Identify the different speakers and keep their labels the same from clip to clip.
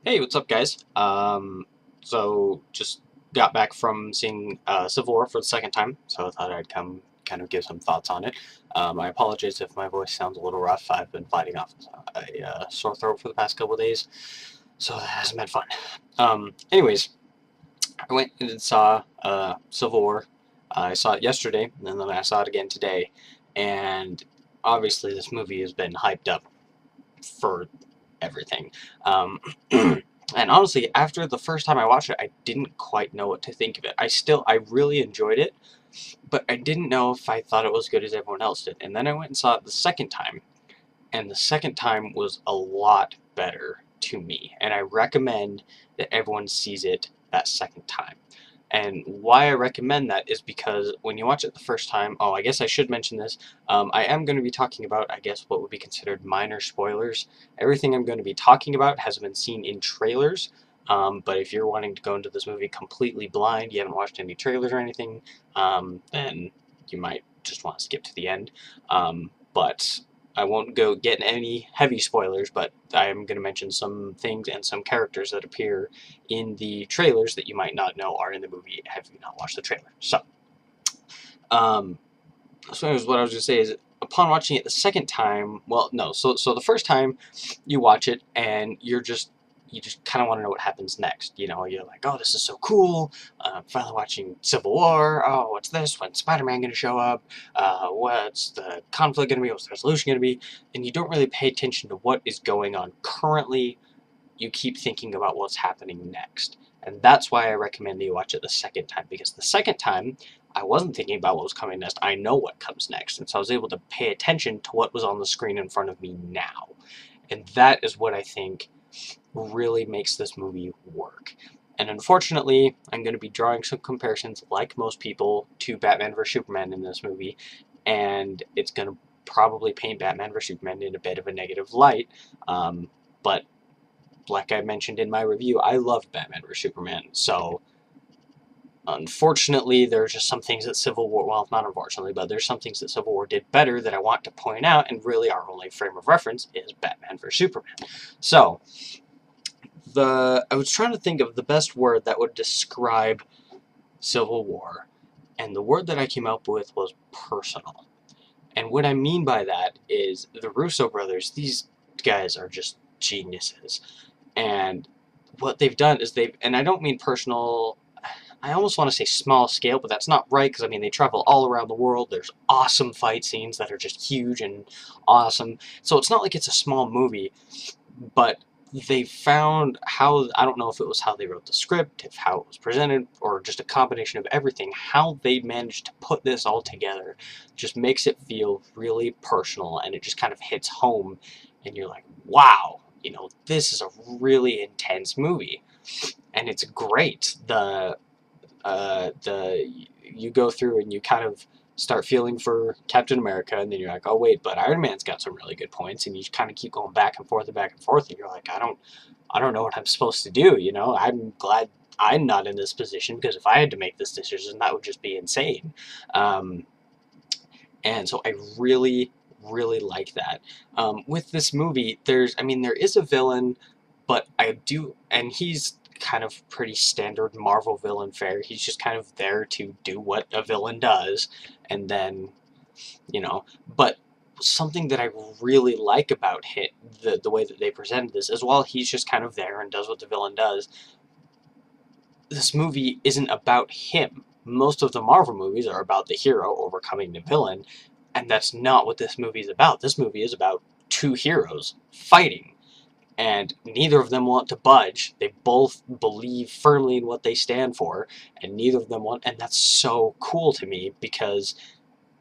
Speaker 1: Hey, what's up, guys? So just got back from seeing Civil War for the second time, so I thought I'd come kind of give some thoughts on it. I apologize if my voice sounds a little rough. I've been fighting off a sore throat for the past couple of days, so that hasn't been fun. Anyways, I went and saw Civil War. I saw it yesterday, and then I saw it again today, and obviously this movie has been hyped up for everything. Um, and honestly, after the first time I watched it, I didn't quite know what to think of it. I really enjoyed it, but I didn't know if I thought it was good as everyone else did. And then I went and saw it the second time, and the second time was a lot better to me. And I recommend that everyone sees it that second time. And why I recommend that is because when you watch it the first time, oh, I guess I should mention this. I am going to be talking about, I guess, what would be considered minor spoilers. Everything I'm going to be talking about has been seen in trailers. But if you're wanting to go into this movie completely blind, you haven't watched any trailers or anything, then you might just want to skip to the end. But I won't go get any heavy spoilers, but I am going to mention some things and some characters that appear in the trailers that you might not know are in the movie have you not watched the trailer. Um, so anyways, what I was going to say is, upon watching it the second time, well, no, so the first time you watch it and you just kind of want to know what happens next. You know, you're like, oh, this is so cool. I'm finally watching Civil War. Oh, what's this? When's Spider-Man going to show up? What's the conflict going to be? What's the resolution going to be? And you don't really pay attention to what is going on currently. You keep thinking about what's happening next. And that's why I recommend that you watch it the second time, because the second time, I wasn't thinking about what was coming next. I know what comes next. And so I was able to pay attention to what was on the screen in front of me now. And that is what I think really makes this movie work. And unfortunately, I'm going to be drawing some comparisons, like most people, to Batman vs. Superman in this movie. And it's going to probably paint Batman vs. Superman in a bit of a negative light. But like I mentioned in my review, I love Batman vs. Superman, so unfortunately there's just some things that Civil War, well, not unfortunately, but there's some things that Civil War did better that I want to point out, and really our only frame of reference is Batman vs. Superman. So, I was trying to think of the best word that would describe Civil War, and the word that I came up with was personal. And what I mean by that is the Russo brothers, these guys are just geniuses. And what they've done is and I don't mean personal, I almost want to say small scale, but that's not right, because I mean they travel all around the world. There's awesome fight scenes that are just huge and awesome. So it's not like it's a small movie, but they found how, I don't know if it was how they wrote the script, if how it was presented, or just a combination of everything, how they managed to put this all together just makes it feel really personal, and it just kind of hits home, and you're like, wow, you know, this is a really intense movie, and it's great. You go through and you kind of start feeling for Captain America, and then you're like, oh wait, but Iron Man's got some really good points, and you kind of keep going back and forth and back and forth, and you're like, I don't know what I'm supposed to do, you know? I'm glad I'm not in this position, because if I had to make this decision, that would just be insane. And so I really, really like that. With this movie, there is a villain, but and he's kind of pretty standard Marvel villain fare. He's just kind of there to do what a villain does, and then, you know, but something that I really like about the way that they presented this, as well, he's just kind of there and does what the villain does. This movie isn't about him. Most of the Marvel movies are about the hero overcoming the villain, and that's not what this movie is about. This movie is about two heroes fighting, and neither of them want to budge. They both believe firmly in what they stand for, and neither of them want, and that's so cool to me, because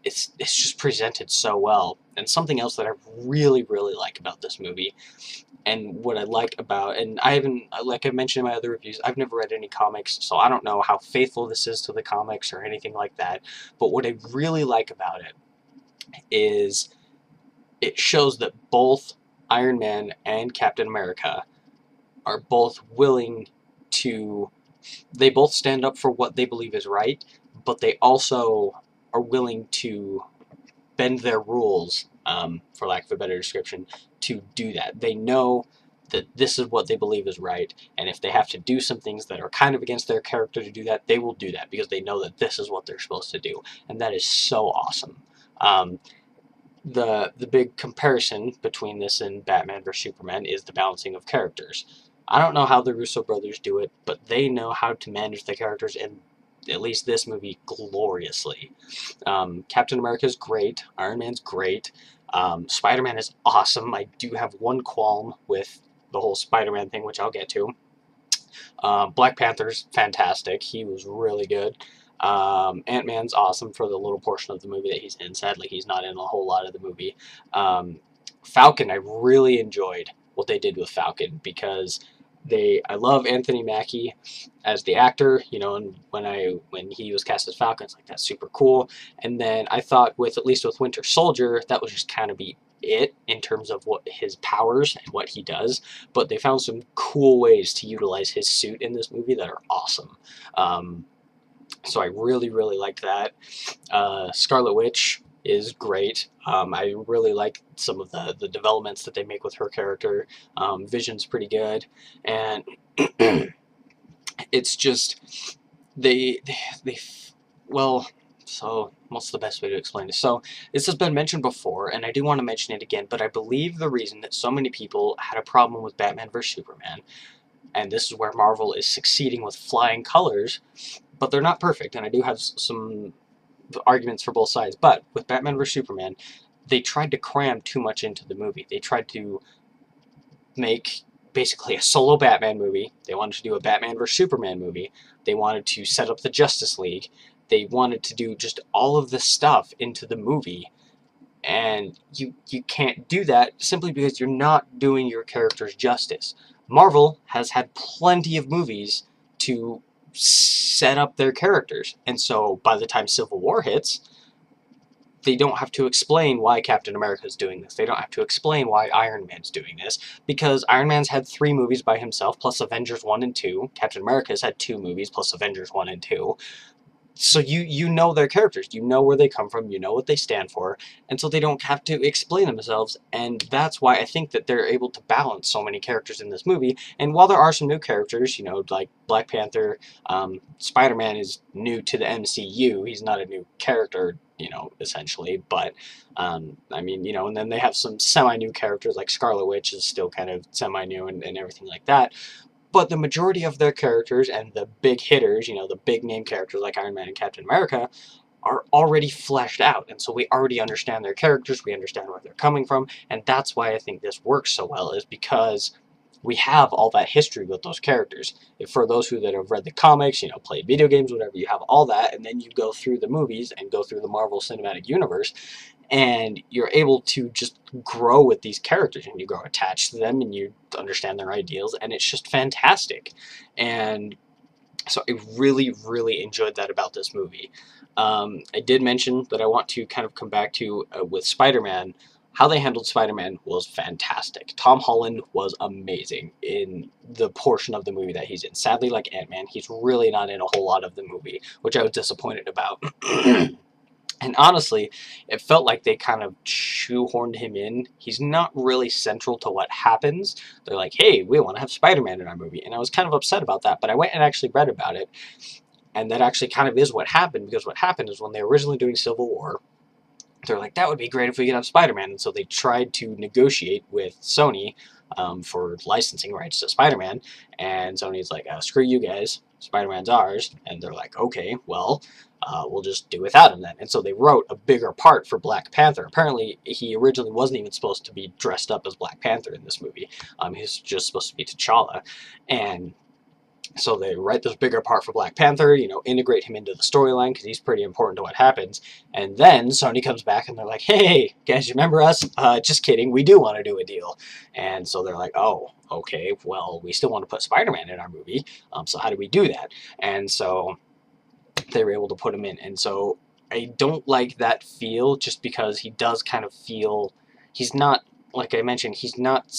Speaker 1: it's just presented so well. And something else that I really, really like about this movie, and what I like about, and I haven't, like I mentioned in my other reviews, I've never read any comics, so I don't know how faithful this is to the comics or anything like that, but what I really like about it is it shows that both Iron Man and Captain America are both willing to, they both stand up for what they believe is right, but they also are willing to bend their rules, for lack of a better description, to do that. They know that this is what they believe is right, and if they have to do some things that are kind of against their character to do that, they will do that because they know that this is what they're supposed to do, and that is so awesome. The big comparison between this and Batman vs Superman is the balancing of characters. I don't know how the Russo brothers do it, but they know how to manage the characters in at least this movie gloriously. Captain America's great, Iron Man's great, Spider-Man is awesome. I do have one qualm with the whole Spider-Man thing, which I'll get to. Black Panther's fantastic. He was really good. Ant-Man's awesome for the little portion of the movie that he's in. Sadly, he's not in a whole lot of the movie. Falcon, I really enjoyed what they did with Falcon because I love Anthony Mackie as the actor, you know, and when he was cast as Falcon, it's like that's super cool. And then I thought at least with Winter Soldier, that was just kind of it in terms of what his powers and what he does, but they found some cool ways to utilize his suit in this movie that are awesome. So I really, really liked that. Scarlet Witch is great. I really like some of the developments that they make with her character. Vision's pretty good, and it's just well. So, what's the best way to explain this? So, this has been mentioned before, and I do want to mention it again, but I believe the reason that so many people had a problem with Batman vs Superman, and this is where Marvel is succeeding with flying colors, but they're not perfect, and I do have some arguments for both sides, but with Batman vs Superman, they tried to cram too much into the movie. They tried to make basically a solo Batman movie. They wanted to do a Batman vs Superman movie. They wanted to set up the Justice League. They wanted to do just all of this stuff into the movie, and you can't do that simply because you're not doing your characters justice. Marvel has had plenty of movies to set up their characters, and so by the time Civil War hits, they don't have to explain why Captain America is doing this. They don't have to explain why Iron Man's doing this, because Iron Man's had 3 movies by himself, plus Avengers 1 and 2. Captain America's had 2 movies, plus Avengers 1 and 2. So you know their characters, you know where they come from, you know what they stand for, and so they don't have to explain themselves, and that's why I think that they're able to balance so many characters in this movie. And while there are some new characters, you know, like Black Panther, Spider-Man is new to the MCU, he's not a new character, you know, essentially, but, I mean, you know, and then they have some semi-new characters, like Scarlet Witch is still kind of semi-new and everything like that. But the majority of their characters and the big hitters, you know, the big name characters like Iron Man and Captain America, are already fleshed out. And so we already understand their characters, we understand where they're coming from, and that's why I think this works so well, is because we have all that history with those characters. If for those who that have read the comics, you know, played video games, whatever, you have all that, and then you go through the movies and go through the Marvel Cinematic Universe, and you're able to just grow with these characters, and you grow attached to them, and you understand their ideals, and it's just fantastic. And so I really, really enjoyed that about this movie. I did mention that I want to kind of come back to with Spider-Man. How they handled Spider-Man was fantastic. Tom Holland was amazing in the portion of the movie that he's in. Sadly, like Ant-Man, he's really not in a whole lot of the movie, which I was disappointed about. And honestly, it felt like they kind of shoehorned him in. He's not really central to what happens. They're like, hey, we want to have Spider-Man in our movie. And I was kind of upset about that, but I went and actually read about it. And that actually kind of is what happened, because what happened is when they were originally doing Civil War, they're like, that would be great if we could have Spider-Man. And so they tried to negotiate with Sony for licensing rights to Spider-Man. And Sony's like, screw you guys, Spider-Man's ours. And they're like, okay, well, we'll just do without him then. And so they wrote a bigger part for Black Panther. Apparently, he originally wasn't even supposed to be dressed up as Black Panther in this movie. He's just supposed to be T'Challa. And so they write this bigger part for Black Panther, you know, integrate him into the storyline because he's pretty important to what happens. And then Sony comes back and they're like, hey, guys, you remember us? Just kidding, we do want to do a deal. And so they're like, oh, okay, well, we still want to put Spider-Man in our movie. So how do we do that? And so they were able to put him in. And so I don't like that feel, just because he does kind of feel, he's not, like I mentioned, he's not,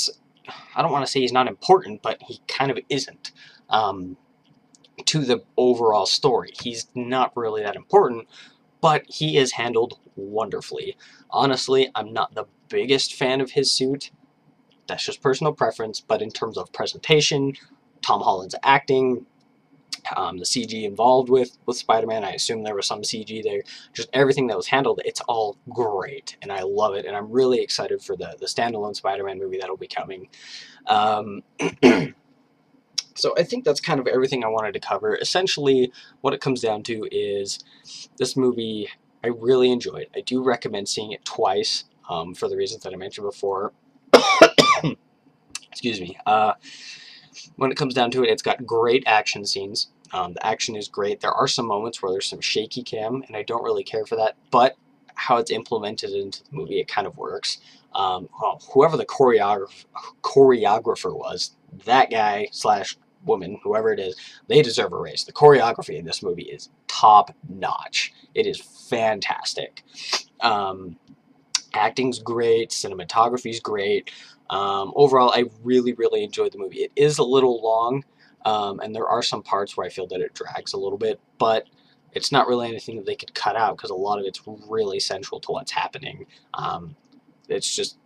Speaker 1: I don't want to say he's not important, but he kind of isn't. To the overall story. He's not really that important, but he is handled wonderfully. Honestly, I'm not the biggest fan of his suit. That's just personal preference, but in terms of presentation, Tom Holland's acting, the CG involved with Spider-Man, I assume there was some CG there, just everything that was handled, it's all great, and I love it, and I'm really excited for the standalone Spider-Man movie that'll be coming. Um, so I think that's kind of everything I wanted to cover. Essentially, what it comes down to is this movie I really enjoyed. I do recommend seeing it twice, for the reasons that I mentioned before. Excuse me. When it comes down to it, it's got great action scenes. The action is great. There are some moments where there's some shaky cam, and I don't really care for that, but how it's implemented into the movie, it kind of works. Well, whoever the choreographer was, that guy slash woman, whoever it is, they deserve a raise. The choreography in this movie is top notch. It is fantastic. Acting's great, cinematography's great. Overall, I really, really enjoyed the movie. It is a little long, and there are some parts where I feel that it drags a little bit, but it's not really anything that they could cut out because a lot of it's really central to what's happening. It's just,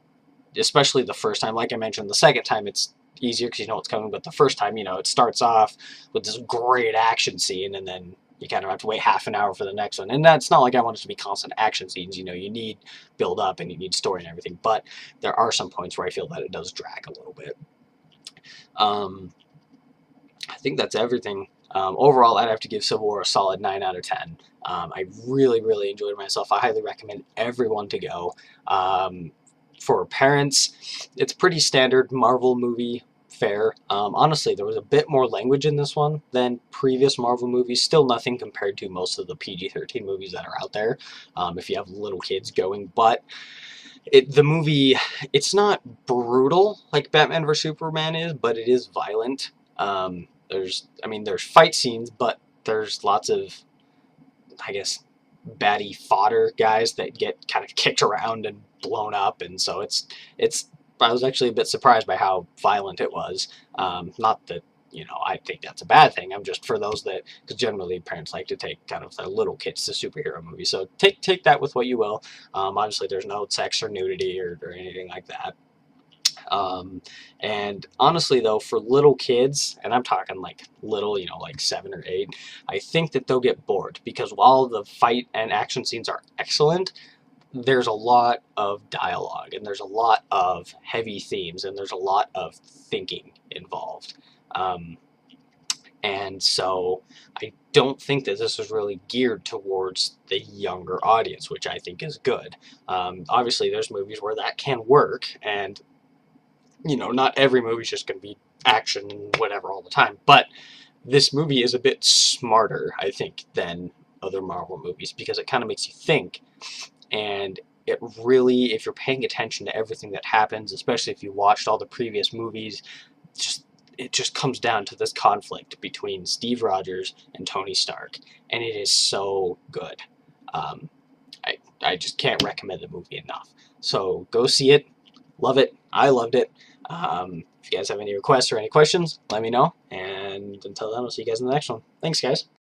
Speaker 1: especially the first time, like I mentioned, the second time it's easier because you know what's coming, but the first time, it starts off with this great action scene, and then you kind of have to wait half an hour for the next one. And that's not like I want it to be constant action scenes. You need build up and you need story and everything. But there are some points where I feel that it does drag a little bit. I think that's everything. Overall, I'd have to give Civil War a solid 9 out of 10. I really, really enjoyed myself. I highly recommend everyone to go. For parents, it's pretty standard Marvel movie fare. Honestly, there was a bit more language in this one than previous Marvel movies. Still nothing compared to most of the PG-13 movies that are out there, if you have little kids going. But the movie, it's not brutal like Batman vs Superman is, but it is violent. There's fight scenes, but there's lots of, I guess, baddie fodder guys that get kind of kicked around and blown up, and so it's I was actually a bit surprised by how violent it was. Not that I think that's a bad thing. I'm just, for those that, because generally parents like to take kind of their little kids to superhero movies, so take that with what you will. Obviously there's no sex or nudity or anything like that. And honestly though, for little kids, and I'm talking like little, like 7 or 8, I think that they'll get bored, because while the fight and action scenes are excellent, there's a lot of dialogue, and there's a lot of heavy themes, and there's a lot of thinking involved. And so I don't think that this is really geared towards the younger audience, which I think is good. Obviously there's movies where that can work, and not every movie is just going to be action and whatever all the time, but this movie is a bit smarter, I think, than other Marvel movies, because it kind of makes you think, and it really, if you're paying attention to everything that happens, especially if you watched all the previous movies, it just comes down to this conflict between Steve Rogers and Tony Stark, and it is so good. I just can't recommend the movie enough. So go see it. Love it. I loved it. If you guys have any requests or any questions, let me know. And until then, I'll see you guys in the next one. Thanks, guys.